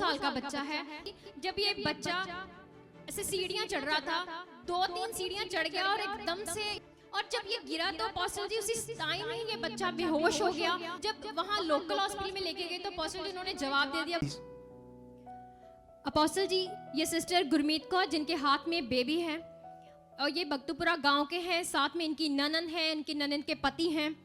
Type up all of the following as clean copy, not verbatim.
साल का बच्चा है। जब ये बच्चा ऐसे सीढ़ियां चढ़ रहा था, 2-3 सीढ़ियां चढ़ गया और एकदम से, और जब ये गिरा तो अपोस्टल जी उसी टाइम ही ये बच्चा बेहोश हो गया। जब वहां लोकल हॉस्पिटल में लेके गए तो अपोस्टल जी उन्होंने जवाब दे दिया। अपोस्टल जी, ये सिस्टर गुरमीत कौर जिनके हाथ में बेबी है और ये बख्तूपुरा गांव के हैं, साथ में इनकी ननन है, इनकी ननन के पति हैं,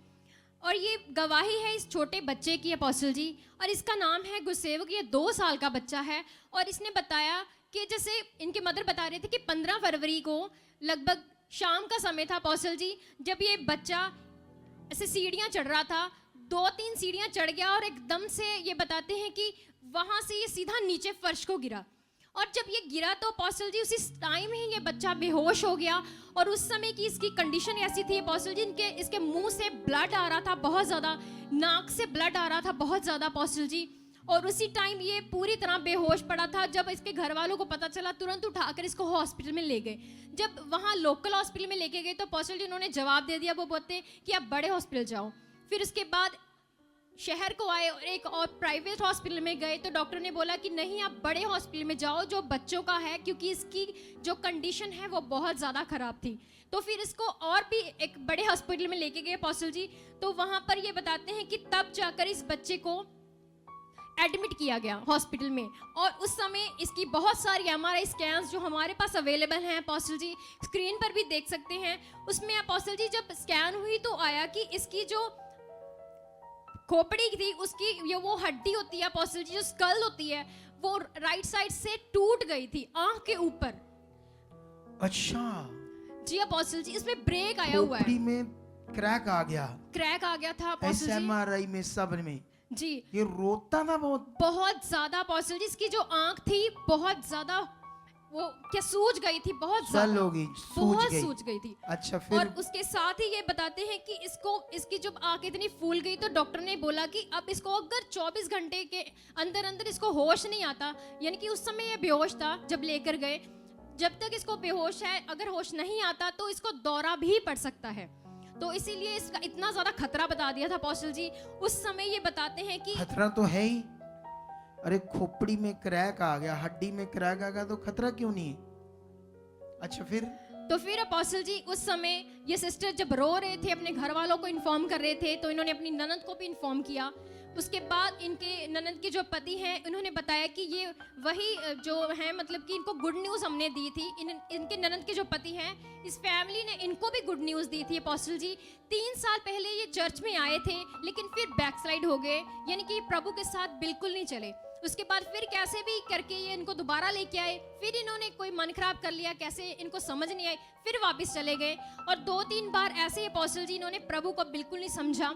और ये गवाही है इस छोटे बच्चे की अपोस्टल जी, और इसका नाम है गुरसेवक। ये 2 साल का बच्चा है और इसने बताया कि जैसे इनके मदर बता रहे थे कि 15 फरवरी को लगभग शाम का समय था अपोस्टल जी, जब ये बच्चा ऐसे सीढ़ियां चढ़ रहा था, 2-3 सीढ़ियां चढ़ गया और एकदम से ये बताते हैं कि वहां से ये सीधा नीचे फर्श को गिरा। और जब ये गिरा तो अपोस्टल जी उसी टाइम ही ये बच्चा बेहोश हो गया। और उस समय की इसकी कंडीशन ऐसी थी अपोस्टल जी, इसके मुंह से ब्लड आ रहा था बहुत ज़्यादा, नाक से ब्लड आ रहा था बहुत ज़्यादा अपोस्टल जी, और उसी टाइम ये पूरी तरह बेहोश पड़ा था। जब इसके घर वालों को पता चला तुरंत उठाकर इसको हॉस्पिटल में ले गए। जब वहाँ लोकल हॉस्पिटल में लेके गए तो अपोस्टल जी उन्होंने जवाब दे दिया, वो बोलते कि आप बड़े हॉस्पिटल जाओ। फिर उसके बाद शहर को आए और एक और प्राइवेट हॉस्पिटल में गए तो डॉक्टर ने बोला कि नहीं, आप बड़े हॉस्पिटल में जाओ जो बच्चों का है, क्योंकि इसकी जो कंडीशन है वो बहुत ज़्यादा ख़राब थी। तो फिर इसको और भी एक बड़े हॉस्पिटल में लेके गए अपोस्टल जी। तो वहाँ पर ये बताते हैं कि तब जाकर इस बच्चे को एडमिट किया गया हॉस्पिटल में, और उस समय इसकी बहुत सारी MRI स्कैन्स जो हमारे पास अवेलेबल हैं अपोस्टल जी, स्क्रीन पर भी देख सकते हैं। उसमें अपोस्टल जी जब स्कैन हुई तो आया कि इसकी जो खोपड़ी थी, उसकी ये वो हड्डी होती है अपोस्टल जी, जो स्कल होती है, वो राइट साइड से टूट गई थी आंख के ऊपर। अच्छा जी अपोस्टल जी, इसमें ब्रेक आया हुआ है, खोपड़ी में क्रैक आ गया, क्रैक आ गया था अपोस्टल जी। MRI में सब में जी ये रोता था बहुत ज्यादा अपोस्टल जी। इसकी जो आंख थी बहुत ज्यादा वो क्या सूज गई थी, बहुत ज्यादा बहुत सूज गई थी। अच्छा फिर? और उसके साथ ही ये बताते हैं कि इसकी जब आंख इतनी फूल गई तो डॉक्टर ने बोला कि अब इसको अगर 24 घंटे के अंदर अंदर इसको होश नहीं आता, यानी कि उस समय ये बेहोश था जब लेकर गए, जब तक इसको बेहोश है, अगर होश नहीं आता तो इसको दौरा भी पड़ सकता है। तो इसीलिए इसका इतना ज्यादा खतरा बता दिया था अपोस्टल जी। उस समय ये बताते हैं कि खतरा तो है ही, अरे खोपड़ी में क्रैक आ गया, हड्डी में क्रैक आ गया तो खतरा क्यों नहीं है? अच्छा फिर अपोस्टल जी उस समय ये सिस्टर जब रो रहे थे, अपने घर वालों को इन्फॉर्म कर रहे थे, तो इन्होंने अपनी ननद को भी इन्फॉर्म किया। उसके बाद इनके ननद के जो पति हैं उन्होंने बताया कि ये वही जो है, मतलब कि इनको गुड न्यूज़ हमने दी थी। इनके ननद के जो पति हैं, इस फैमिली ने इनको भी गुड न्यूज़ दी थी अपोस्टल जी। 3 साल पहले ये चर्च में आए थे, लेकिन फिर बैकस्लाइड हो गए, यानी कि प्रभु के साथ बिल्कुल नहीं चले। उसके बाद फिर कैसे भी करके ये इनको दोबारा लेके आए, फिर इन्होंने कोई मन खराब कर लिया, कैसे इनको समझ नहीं आई, फिर वापस चले गए। और 2-3 बार ऐसे ही अपोस्टल जी इन्होंने प्रभु को बिल्कुल नहीं समझा।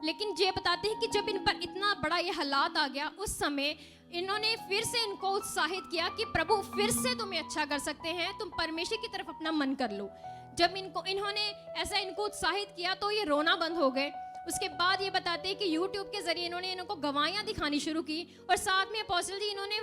लेकिन ये बताते हैं कि जब इन पर इतना बड़ा ये हालात आ गया, उस समय इन्होंने फिर से इनको उत्साहित किया कि प्रभु फिर से तुम्हें अच्छा कर सकते हैं, तुम परमेश्वर की तरफ अपना मन कर लो। जब इन्होंने ऐसा इनको उत्साहित किया तो ये रोना बंद हो गए। उसके बाद ये बताते हैं कि YouTube के जरिए इनको गवाहियाँ दिखानी शुरू की, और साथ में अपोस्टल जी इन्होंने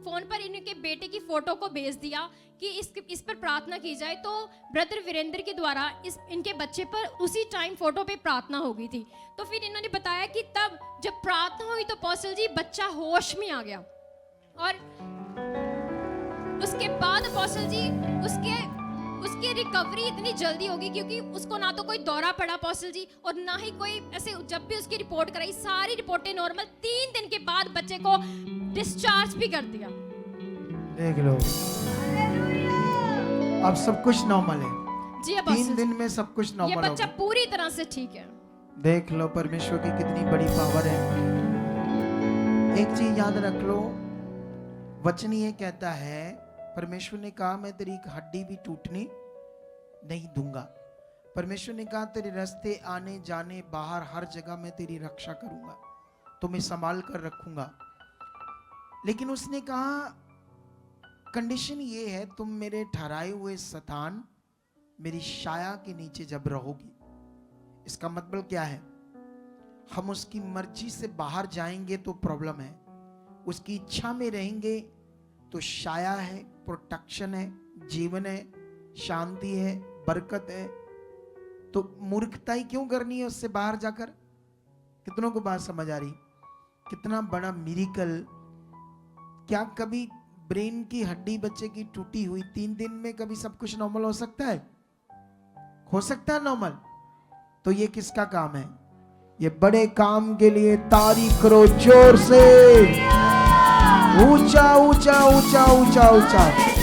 फोन पर इनके बेटे की फोटो को भेज दिया कि इस पर प्रार्थना की जाए। तो ब्रदर वीरेंद्र के द्वारा इनके बच्चे पर उसी टाइम फोटो पे प्रार्थना हो गई थी। तो फिर इन्होंने बताया कि तब जब प्रार्थना हुई तो अपोस्टल जी बच्चा होश में आ गया, और उसके बाद अपोस्टल जी उसकी रिकवरी इतनी जल्दी होगी, क्योंकि उसको ना तो कोई दौरा पड़ा अपोस्टल जी, और ना ही कोई ऐसे, जब भी उसकी रिपोर्ट कराई सारी रिपोर्टें नॉर्मल। 3 दिन के बाद बच्चे को डिस्चार्ज भी कर दिया। देख लो, अब सब कुछ नॉर्मल है जी अपोस्टल। 3 दिन में सब कुछ नॉर्मल, ये बच्चा पूरी तरह से ठीक है। देख लो परमेश्वर की कितनी बड़ी पावर है। एक चीज याद रख लो, वचन ये कहता है, परमेश्वर ने कहा मैं तेरी एक हड्डी भी टूटने नहीं दूंगा। परमेश्वर ने कहा तेरे रास्ते आने जाने बाहर हर जगह मैं तेरी रक्षा करूंगा, तुम्हें संभाल कर रखूंगा। लेकिन उसने कहा कंडीशन ये है, तुम मेरे ठहराए हुए स्थान मेरी छाया के नीचे जब रहोगी। इसका मतलब क्या है? हम उसकी मर्जी से बाहर जाएंगे तो प्रॉब्लम है, उसकी इच्छा में रहेंगे तो छाया है, प्रोटेक्शन है, जीवन है, शांति है, बरकत है। तो मूर्खता ही क्यों करनी है उससे बाहर जाकर? कितनों को बात समझ आ रही? कितना बड़ा मिरेकल क्या कभी ब्रेन की हड्डी बच्चे की टूटी हुई 3 दिन में कभी सब कुछ नॉर्मल हो सकता है? हो सकता है नॉर्मल? तो ये किसका काम है? ये बड़े काम के लिए तारीफ करो जोर से, ऊंचा ऊंचा ऊंचा ऊंचा ऊंचा।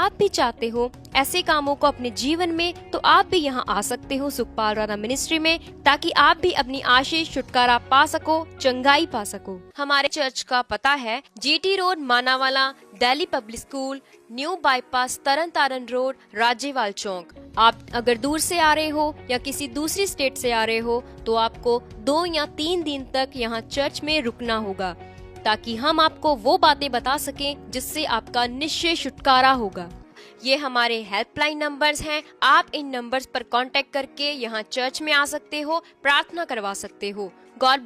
आप भी चाहते हो ऐसे कामों को अपने जीवन में, तो आप भी यहाँ आ सकते हो सुखपाल राणा मिनिस्ट्री में, ताकि आप भी अपनी आशीष छुटकारा पा सको, चंगाई पा सको। हमारे चर्च का पता है GT road Manawala, Delhi public school, new bypass, Tarn Taran road, Rajewal Chowk. आप अगर दूर से आ रहे हो या किसी दूसरी स्टेट से आ रहे हो तो आपको 2 या 3 दिन तक यहाँ चर्च में रुकना होगा, ताकि हम आपको वो बातें बता सकें जिससे आपका निश्चय छुटकारा होगा। ये हमारे हेल्पलाइन नंबर्स हैं। आप इन नंबर्स पर कांटेक्ट करके यहाँ चर्च में आ सकते हो, प्रार्थना करवा सकते हो। God bless.